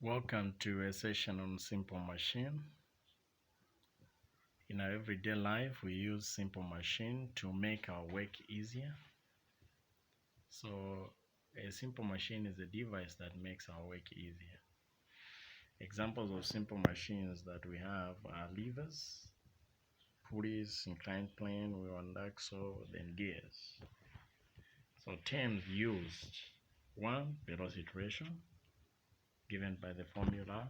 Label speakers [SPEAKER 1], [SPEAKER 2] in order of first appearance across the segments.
[SPEAKER 1] Welcome to a session on simple machine. In our everyday life, we use simple machine to make our work easier. So a simple machine is a device that makes our work easier. Examples of simple machines that we have are levers, pulleys, inclined plane, wheel and axle, then gears. So terms used: 1. Velocity ratio, given by the formula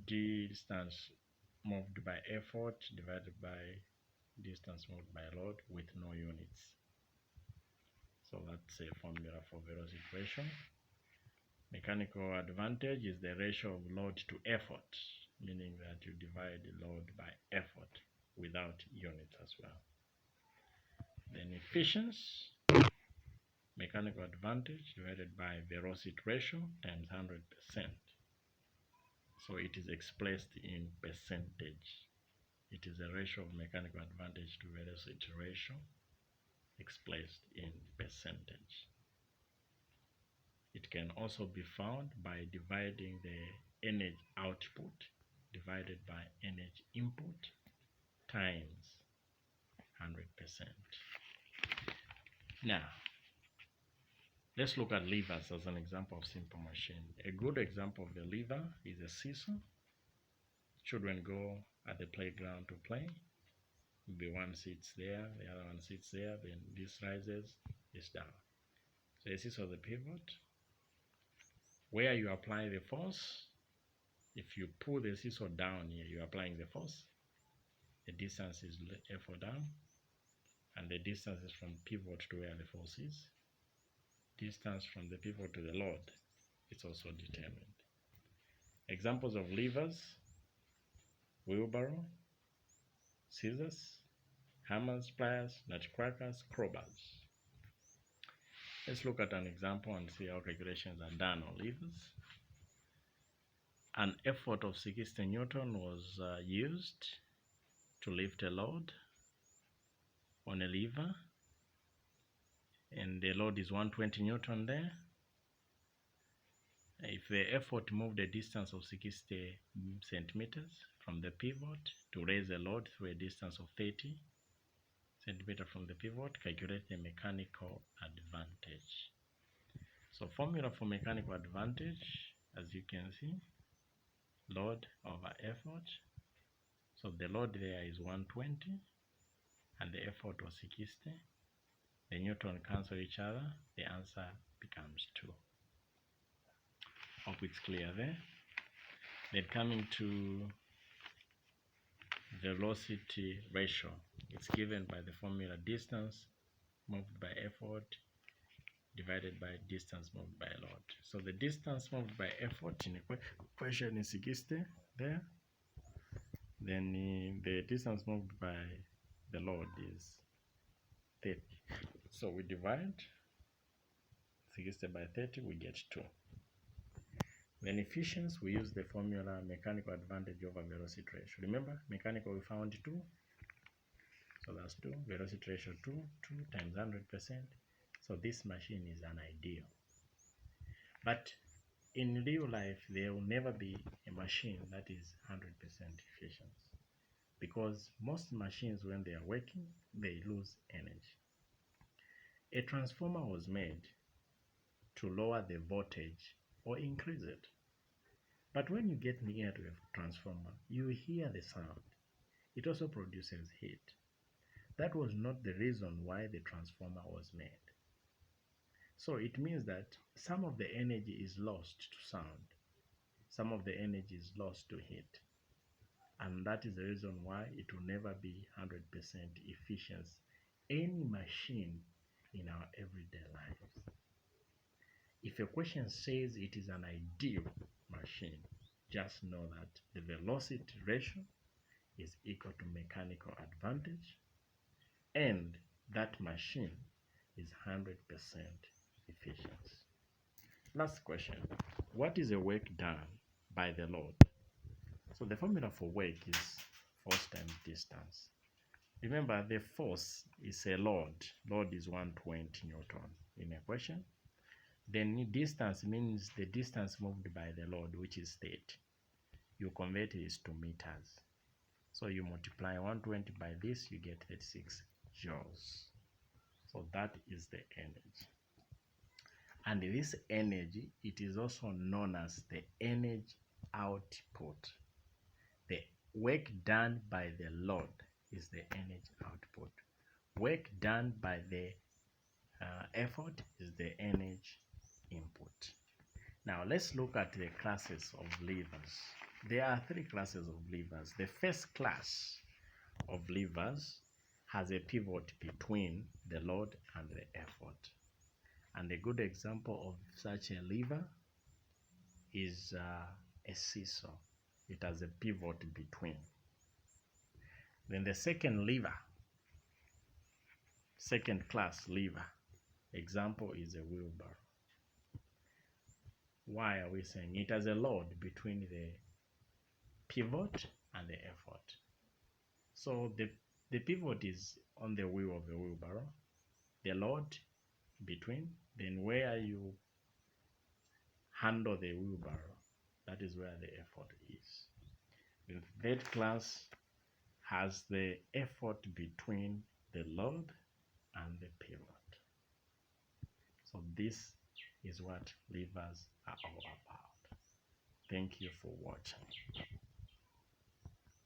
[SPEAKER 1] distance moved by effort divided by distance moved by load with no units. So that's a formula for velocity ratio. Mechanical advantage is the ratio of load to effort, meaning that you divide the load by effort without units as well. Then efficiency, mechanical advantage divided by velocity ratio times 100%. So it is expressed in percentage. It is a ratio of mechanical advantage to velocity ratio expressed in percentage. It can also be found by dividing the energy output divided by energy input times 100%. Now, let's look at levers as an example of simple machine. A good example of a lever is a seesaw. Children go at the playground to play. Maybe one sits there, the other one sits there, then this rises, this down. So this is the pivot. Where you apply the force, if you pull the seesaw down here, you're applying the force. The distance is F4 down, and the distance is from pivot to where the force is. Distance from the pivot to the load is also determined. Examples of levers: wheelbarrow, scissors, hammers, pliers, nutcrackers, crowbars. Let's look at an example and see how calculations are done on levers. An effort of 60 Newton was used to lift a load on a lever, and the load is 120 Newton there. If the effort moved a distance of 60 centimeters from the pivot to raise a load through a distance of 30 centimeters from the pivot, calculate the mechanical advantage. So formula for mechanical advantage, as you can see, load over effort. So the load there is 120 and the effort was 60. The Newton cancel each other, the answer becomes 2. Hope it's clear there. Then coming to velocity ratio, it's given by the formula distance moved by effort divided by distance moved by load. So the distance moved by effort in the equation is 60 there. Then the distance moved by the load is 30. So we divide 60 by 30, we get 2. Then efficiency, we use the formula mechanical advantage over velocity ratio. Remember, mechanical we found 2. So that's 2. Velocity ratio 2 times 100%. So this machine is an ideal. But in real life, there will never be a machine that is 100% efficient, because most machines, when they are working, they lose energy. A transformer was made to lower the voltage or increase it. But when you get near to a transformer, you hear the sound. It also produces heat. That was not the reason why the transformer was made. So it means that some of the energy is lost to sound. Some of the energy is lost to heat. And that is the reason why it will never be 100% efficient. Any machine in our everyday lives. If a question says it is an ideal machine, just know that the velocity ratio is equal to mechanical advantage, and that machine is 100% efficient. Last question: what is the work done by the load? So the formula for work is force times distance. Remember, the force is a load. Load is 120 Newton in a question. Then distance means the distance moved by the load, which is 30. You convert this to meters. So you multiply 120 by this, you get 36 joules. So that is the energy. And this energy, it is also known as the energy output. The work done by the load is the energy output. Work done by the effort is the energy input. Now let's look at the classes of levers. There are 3 classes of levers. The first class of levers has a pivot between the load and the effort. And a good example of such a lever is a seesaw. It has a pivot between. Then the second lever, second class lever, example is a wheelbarrow. Why are we saying it has a load between the pivot and the effort? So the pivot is on the wheel of the wheelbarrow, the load between, then where you handle the wheelbarrow, that is where the effort is. The third class has the effort between the load and the pivot. So this is what levers are all about. Thank you for watching.